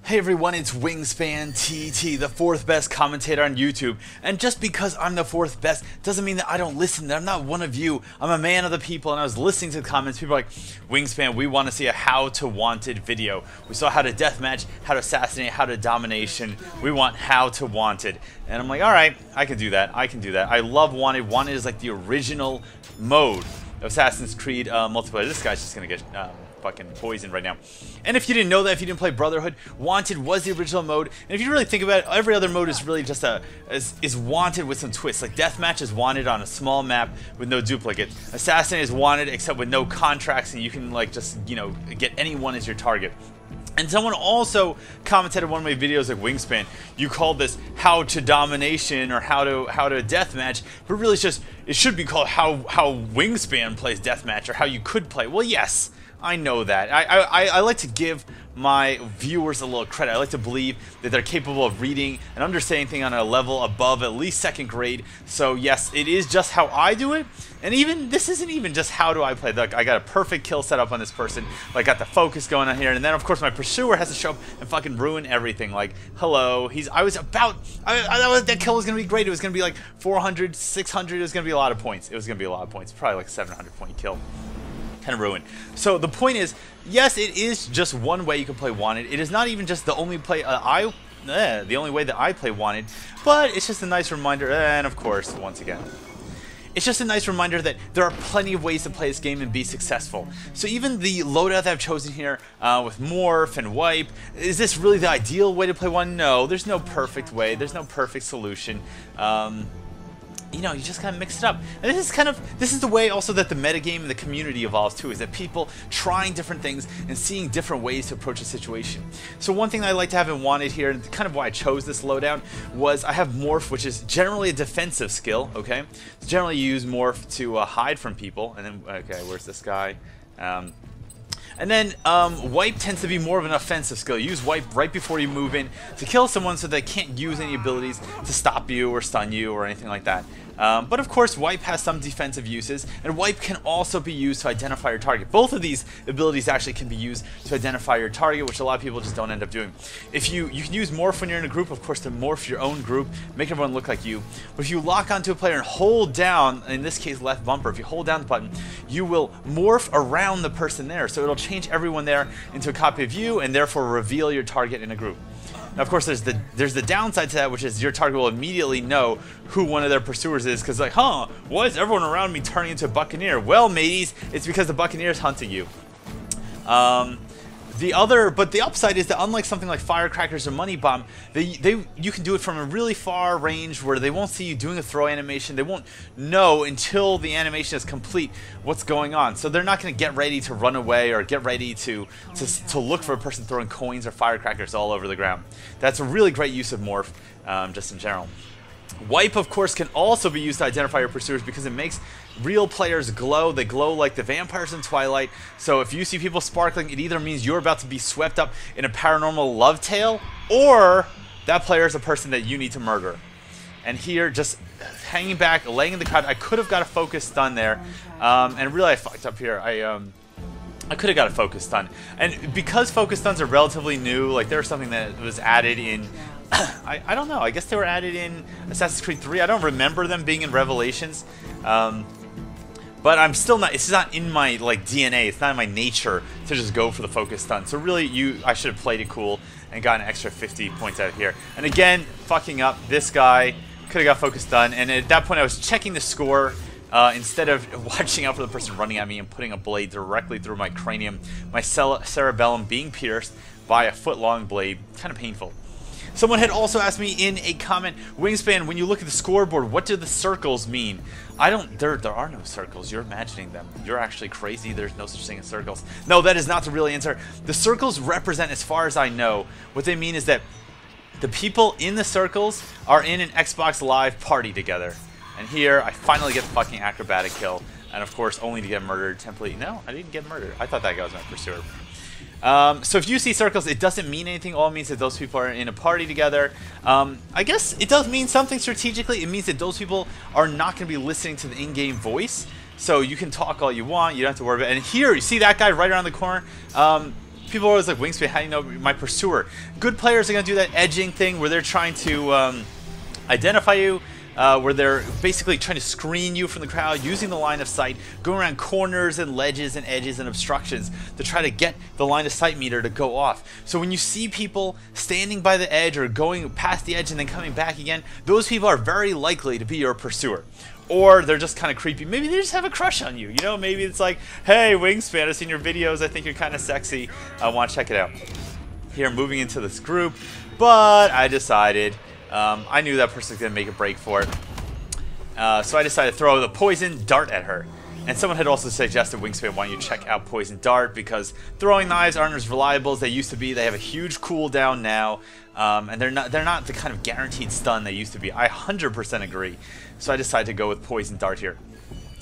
Hey everyone, it's WiNGSPANTT, the fourth best commentator on YouTube. And just because I'm the fourth best doesn't mean that I don't listen, that I'm not one of you. I'm a man of the people, and I was listening to the comments. People are like, WiNGSPAN, we want to see a how to wanted video. We saw how to deathmatch, how to assassinate, how to domination. We want how to wanted. And I'm like, alright, I can do that. I can do that. I love wanted. Wanted is like the original mode of Assassin's Creed multiplayer. This guy's just gonna get fucking poisoned right now. And if you didn't know that, if you didn't play Brotherhood, Wanted was the original mode. And if you really think about it, every other mode is really just is Wanted with some twists. Like Deathmatch is Wanted on a small map with no duplicate. Assassin is Wanted except with no contracts, and you can like just, you know, get anyone as your target. And someone also commented on one of my videos like WiNGSPAN, you called this how to domination or how to deathmatch, but really it's just, it should be called how WiNGSPAN plays deathmatch, or how you could play. Well, yes, I know that. I like to give my viewers a little credit. I like to believe that they're capable of reading and understanding things on a level above at least second grade. So yes, it is just how I do it. And even this isn't even just how do I play. Look, I got a perfect kill set up on this person. Like, got the focus going on here, and then of course my pursuer has to show up and fucking ruin everything. Like, hello, that kill was gonna be great. It was gonna be like 400, 600. It was gonna be a lot of points. It was gonna be a lot of points. Probably like 700 point kill. Kind of ruined. So the point is, yes, it is just one way you can play Wanted. It is not even just the only way that I play Wanted, but it's just a nice reminder. And of course, once again, it's just a nice reminder that there are plenty of ways to play this game and be successful. So even the loadout that I've chosen here with Morph and Wipe, is this really the ideal way to play one? No, there's no perfect way. There's no perfect solution. You know, you just kind of mix it up. And this is the way also that the metagame and the community evolves too, is that people trying different things and seeing different ways to approach a situation. So one thing that I like to have in Wanted here, and kind of why I chose this loadout, was I have Morph, which is generally a defensive skill, okay? So generally you use Morph to hide from people, and then, okay, where's this guy? And then Wipe tends to be more of an offensive skill. You use Wipe right before you move in to kill someone so they can't use any abilities to stop you or stun you or anything like that. But of course, Wipe has some defensive uses, and Wipe can also be used to identify your target. Both of these abilities actually can be used to identify your target, which a lot of people just don't end up doing. If you can use Morph when you're in a group, of course, to morph your own group, make everyone look like you. But if you lock onto a player and hold down, in this case left bumper, if you hold down the button, you will morph around the person there. So it'll change everyone there into a copy of you, and therefore reveal your target in a group. Now, of course, there's the downside to that, which is your target will immediately know who one of their pursuers is, because like, huh, why is everyone around me turning into a Buccaneer? Well, mateys, it's because the Buccaneer is hunting you. But the upside is that unlike something like Firecrackers or Money Bomb, you can do it from a really far range where they won't see you doing a throw animation. They won't know until the animation is complete what's going on. So they're not going to get ready to run away or get ready to look for a person throwing coins or firecrackers all over the ground. That's a really great use of Morph, just in general. Wipe, of course, can also be used to identify your pursuers because it makes real players glow. They glow like the vampires in Twilight. So if you see people sparkling, it either means you're about to be swept up in a paranormal love tale, or that player is a person that you need to murder. And here, just hanging back, laying in the crowd, I could have got a focus stun there. And really, I fucked up here. I could have got a focus stun. And because focus stuns are relatively new, like there's something that was added in I don't know. I guess they were added in Assassin's Creed 3. I don't remember them being in Revelations. But I'm still not. It's not in my like DNA. It's not in my nature to just go for the focus stun. So really, I should have played it cool and got an extra 50 points out of here. And again, fucking up. This guy could have got focus stun. And at that point, I was checking the score instead of watching out for the person running at me and putting a blade directly through my cranium, my cerebellum being pierced by a foot-long blade. Kind of painful. Someone had also asked me in a comment, WiNGSPAN, when you look at the scoreboard, what do the circles mean? There are no circles. You're imagining them. You're actually crazy. There's no such thing as circles. No, that is not the real answer. The circles represent, as far as I know, what they mean is that the people in the circles are in an Xbox Live party together. And here, I finally get the fucking acrobatic kill. And of course, only to get murdered. No, I didn't get murdered. I thought that guy was my pursuer. So if you see circles, it doesn't mean anything. All it means that those people are in a party together. I guess it does mean something strategically. It means that those people are not going to be listening to the in-game voice. So you can talk all you want. You don't have to worry about it. And here, you see that guy right around the corner? People are always like, Wingspan, how do you know my pursuer? Good players are going to do that edging thing where they're trying to identify you, where they're basically trying to screen you from the crowd, using the line of sight, going around corners and ledges and edges and obstructions to try to get the line of sight meter to go off. So when you see people standing by the edge or going past the edge and then coming back again, those people are very likely to be your pursuer. Or they're just kind of creepy. Maybe they just have a crush on you. You know, maybe it's like, hey, Wingspan, I've seen your videos. I think you're kind of sexy. I want to check it out. Here, moving into this group. But I decided, I knew that person was going to make a break for it. So I decided to throw the poison dart at her. And someone had also suggested, Wingspan, why don't you check out Poison Dart, because throwing knives aren't as reliable as they used to be. They have a huge cooldown now, and they're not the kind of guaranteed stun they used to be. I 100% agree. So I decided to go with Poison Dart here.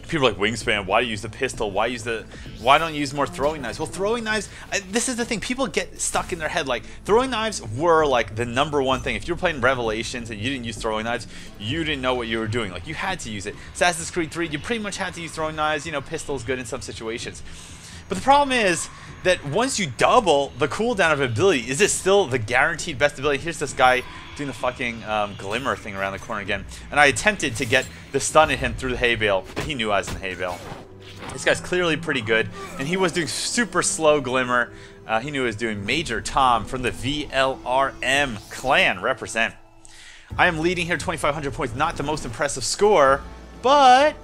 People are like, Wingspan, why do you use the pistol? Why don't you use more throwing knives? Well, throwing knives, this is the thing. People get stuck in their head. Like, throwing knives were like the #1 thing. If you were playing Revelations and you didn't use throwing knives, you didn't know what you were doing. Like, you had to use it. Assassin's Creed 3, you pretty much had to use throwing knives. You know, pistol's good in some situations. But the problem is that once you double the cooldown of ability, is it still the guaranteed best ability? Here's this guy doing the fucking glimmer thing around the corner again. And I attempted to get the stun at him through the hay bale, but he knew I was in the hay bale. This guy's clearly pretty good, and he was doing super slow glimmer. He knew he was doing Major Tom from the VLRM clan. Represent. I am leading here 2,500 points, not the most impressive score, but,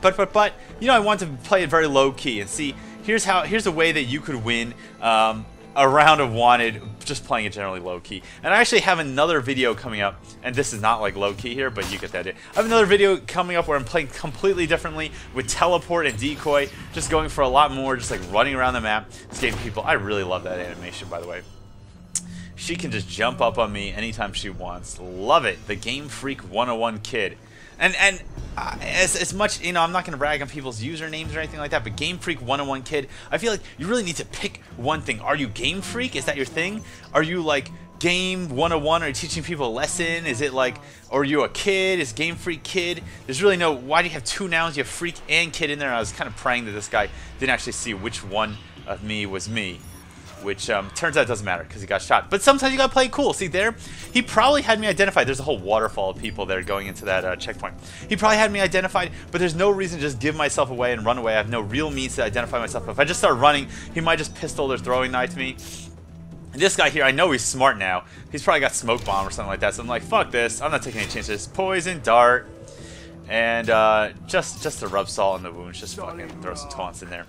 you know, I want to play it very low key and see. Here's a way that you could win a round of Wanted just playing it generally low key. And I actually have another video coming up, and this is not like low key here, but you get that idea. I have another video coming up where I'm playing completely differently with teleport and decoy, just going for a lot more, just like running around the map, escaping people. I really love that animation, by the way. She can just jump up on me anytime she wants. Love it. The Game Freak 101 kid. And as much, you know, I'm not going to brag on people's usernames or anything like that, but Game Freak 101 kid, I feel like you really need to pick one thing. Are you Game Freak? Is that your thing? Are you like Game 101? Are you teaching people a lesson? Is it like, or are you a kid? Is Game Freak kid? There's really no, why do you have two nouns? You have freak and kid in there. I was kind of praying that this guy didn't actually see which one of me was me. Which turns out it doesn't matter because he got shot. But sometimes you gotta play cool. See there? He probably had me identified. There's a whole waterfall of people there going into that checkpoint. He probably had me identified, but there's no reason to just give myself away and run away. I have no real means to identify myself. If I just start running, he might just pistol or throwing knife me. And this guy here, I know he's smart now. He's probably got smoke bomb or something like that. So I'm like, fuck this. I'm not taking any chances. Poison dart. And just to rub salt in the wounds. Just fucking throw some taunts in there.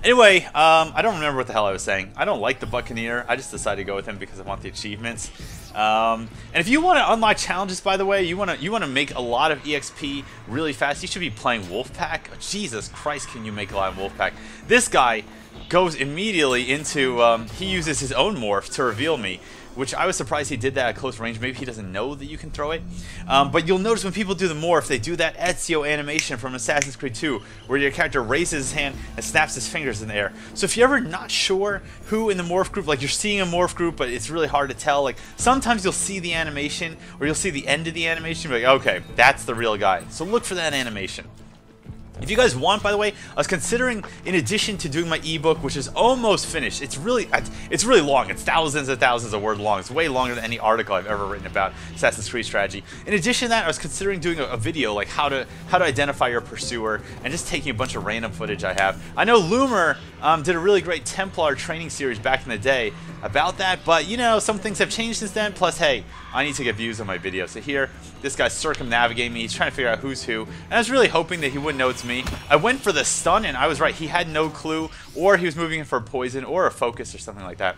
Anyway, I don't remember what the hell I was saying. I don't like the Buccaneer. I just decided to go with him because I want the achievements. And if you want to unlock challenges, by the way, you want to make a lot of EXP really fast, you should be playing Wolfpack. Oh, Jesus Christ, can you make a lot of Wolfpack? This guy goes immediately into, he uses his own morph to reveal me, which I was surprised he did that at close range. Maybe he doesn't know that you can throw it. But you'll notice when people do the morph, they do that Ezio animation from Assassin's Creed 2, where your character raises his hand and snaps his fingers in the air. So if you're ever not sure who in the morph group, like you're seeing a morph group, but it's really hard to tell, like sometimes you'll see the animation, or you'll see the end of the animation, and be like, okay, that's the real guy. So look for that animation. If you guys want, by the way, I was considering, in addition to doing my ebook, which is almost finished, it's really long. It's thousands and thousands of words long. It's way longer than any article I've ever written about Assassin's Creed strategy. In addition to that, I was considering doing a video like how to identify your pursuer, and just taking a bunch of random footage I have. I know Loomer did a really great Templar training series back in the day about that, but you know, some things have changed since then. Plus, hey, I need to get views on my video. So here, this guy's circumnavigating me. He's trying to figure out who's who. And I was really hoping that he wouldn't know it's me. I went for the stun, and I was right. He had no clue, or he was moving in for a poison or a focus or something like that.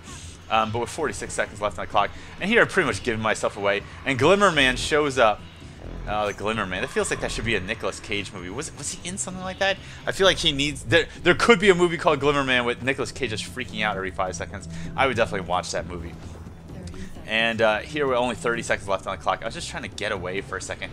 But with 46 seconds left on the clock. And here, I've pretty much given myself away. And Glimmerman shows up. The Glimmerman. That feels like that should be a Nicolas Cage movie. Was he in something like that? I feel like he needs... There could be a movie called Glimmerman with Nicolas Cage just freaking out every 5 seconds. I would definitely watch that movie. And here we're only 30 seconds left on the clock. I was just trying to get away for a second.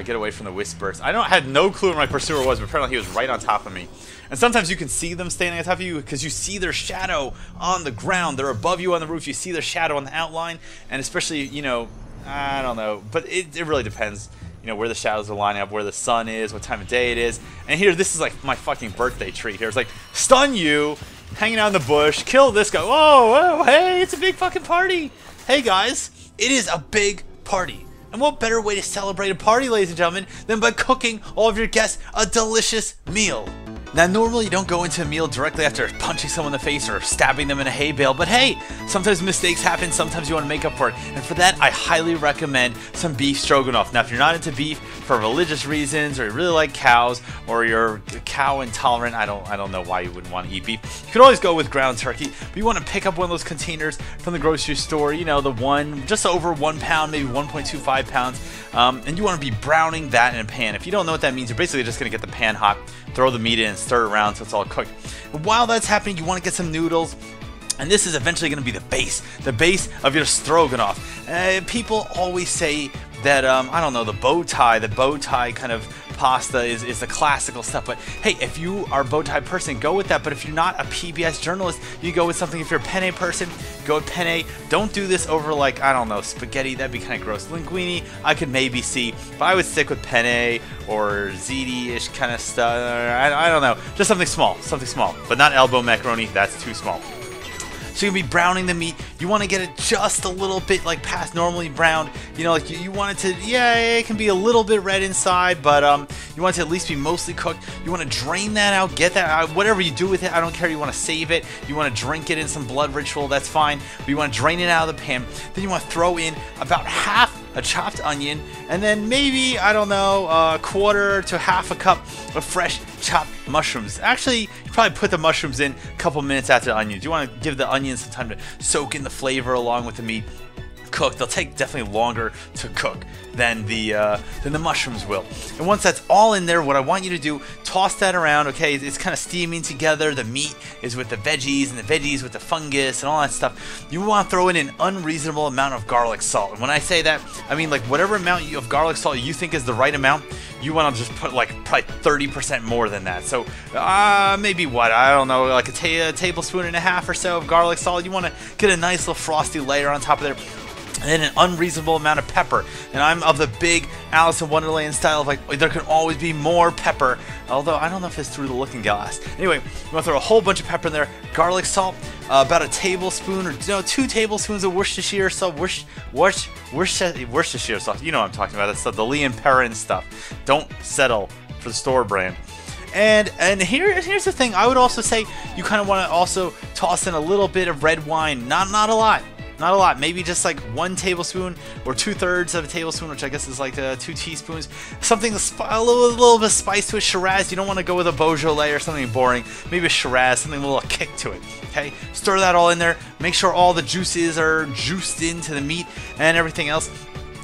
Get away from the whispers. I had no clue where my pursuer was, but apparently he was right on top of me. And sometimes you can see them standing on top of you because you see their shadow on the ground. They're above you on the roof. You see their shadow on the outline. And especially, you know, I don't know. But it really depends. You know, where the shadows are lining up, where the sun is, what time of day it is. And here, this is like my fucking birthday treat here. It's like, stun you, hanging out in the bush, kill this guy. Whoa, whoa, hey, it's a big fucking party. Hey guys, it is a big party. And what better way to celebrate a party, ladies and gentlemen, than by cooking all of your guests a delicious meal. Now, normally you don't go into a meal directly after punching someone in the face or stabbing them in a hay bale, but hey, sometimes mistakes happen, sometimes you want to make up for it. And for that, I highly recommend some beef stroganoff. Now, if you're not into beef for religious reasons, or you really like cows, or you're cow intolerant, I don't know why you wouldn't want to eat beef. You could always go with ground turkey, but you want to pick up one of those containers from the grocery store, you know, the one, just over 1 pound, maybe 1.25 pounds, and you want to be browning that in a pan. If you don't know what that means, you're basically just going to get the pan hot, throw the meat in, stir it around so it's all cooked. But while that's happening, you want to get some noodles, and this is eventually going to be the base of your stroganoff. People always say that, I don't know, the bow tie kind of pasta is the classical stuff, but hey, if you are a bow tie person, go with that. But if you're not a PBS journalist, you go with something. If you're a penne person, go with penne. Don't do this over, like, I don't know, spaghetti. That'd be kind of gross. Linguine, I could maybe see, but I would stick with penne or ziti-ish kind of stuff. I don't know, just something small, but not elbow macaroni. That's too small. So you're going to be browning the meat. You want to get it just a little bit like past normally browned. You know, like you want it to, yeah, it can be a little bit red inside, but you want it to at least be mostly cooked. You want to drain that out, get that out, whatever you do with it, I don't care. You want to save it. You want to drink it in some blood ritual, that's fine. But you want to drain it out of the pan. Then you want to throw in about half a chopped onion, and then maybe, I don't know, a quarter to half a cup of fresh chopped mushrooms. Actually, you probably put the mushrooms in a couple minutes after the onions. You want to give the onions some time to soak in the flavor along with the meat. Cook. They'll take definitely longer to cook than the mushrooms will. And once that's all in there, what I want you to do, toss that around. Okay, it's kind of steaming together. The meat is with the veggies, and the veggies with the fungus and all that stuff. You want to throw in an unreasonable amount of garlic salt. And when I say that, I mean like whatever amount of garlic salt you think is the right amount. You want to just put like probably 30% more than that. So maybe what, I don't know, like a tablespoon and a half or so of garlic salt. You want to get a nice little frosty layer on top of there. And then an unreasonable amount of pepper. And I'm of the big Alice in Wonderland style of like, there can always be more pepper. Although, I don't know if it's through the looking glass. Anyway, you want to throw a whole bunch of pepper in there. Garlic salt, about a tablespoon or 2 tablespoons of Worcestershire sauce. Worcestershire sauce. You know what I'm talking about. That's the Lee and Perrin stuff. Don't settle for the store brand. And here's the thing. I would also say you kind of want to also toss in a little bit of red wine. Not a lot. Not a lot, maybe just like 1 tablespoon or 2/3 of a tablespoon, which I guess is like 2 teaspoons. Something, a little bit of spice to a Shiraz. You don't want to go with a Beaujolais or something boring. Maybe a Shiraz, something with a little kick to it. Okay, stir that all in there. Make sure all the juices are juiced into the meat and everything else.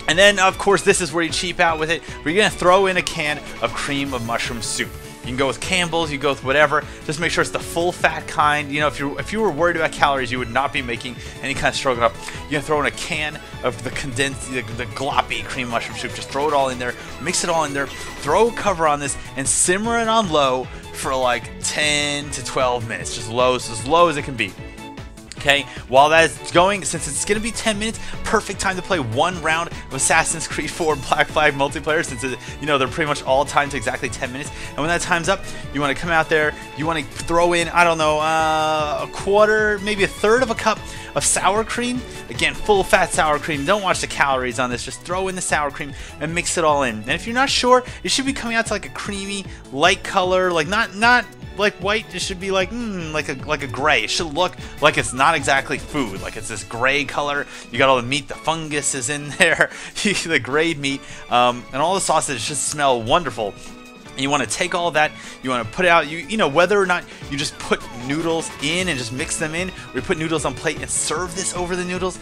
And then, of course, this is where you cheap out with it. We're gonna throw in a can of cream of mushroom soup. You can go with Campbell's, you go with whatever. Just make sure it's the full fat kind. You know, if you were worried about calories, you would not be making any kind of stroganoff. You're gonna throw in a can of the condensed, the gloppy cream mushroom soup. Just throw it all in there, mix it all in there, throw a cover on this, and simmer it on low for like 10 to 12 minutes. Just as low as it can be. Okay, while that's going, since it's going to be 10 minutes, perfect time to play 1 round of Assassin's Creed 4 Black Flag multiplayer, since you know they're pretty much all timed to exactly 10 minutes. And when that time's up, you want to come out there, you want to throw in, I don't know, a quarter, maybe a third of a cup of sour cream. Again, full fat sour cream. Don't watch the calories on this. Just throw in the sour cream and mix it all in. And if you're not sure, it should be coming out to like a creamy, light color, like not like white. It should be like like a gray. It should look like it's not exactly food, like it's this gray color. You got all the meat, the fungus is in there, the gray meat, and all the sauces should smell wonderful. And you want to take all that, you want to put it out, you know, whether or not you just put noodles in and just mix them in, or you put noodles on plate and serve this over the noodles.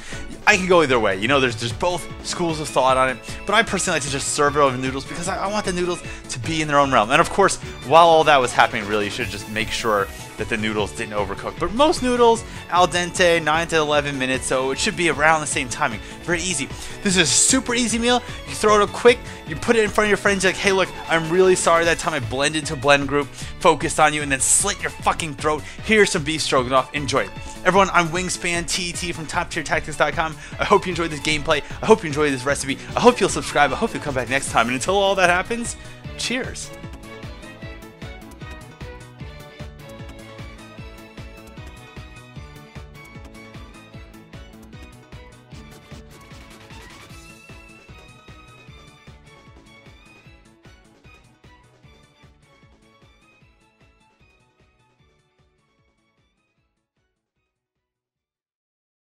I can go either way. You know, there's both schools of thought on it, but I personally like to just serve it over noodles because I want the noodles to be in their own realm. And of course, while all that was happening, really, you should just make sure that the noodles didn't overcook. But most noodles, al dente, 9 to 11 minutes, so it should be around the same timing. Very easy. This is a super easy meal. You throw it up quick, you put it in front of your friends, you're like, hey look, I'm really sorry that time I blended into a blend group, focused on you, and then slit your fucking throat. Here's some beef stroganoff, enjoy it. Everyone, I'm WiNGSPANTT from TopTierTactics.com. I hope you enjoyed this gameplay, I hope you enjoyed this recipe, I hope you'll subscribe, I hope you'll come back next time, and until all that happens, cheers.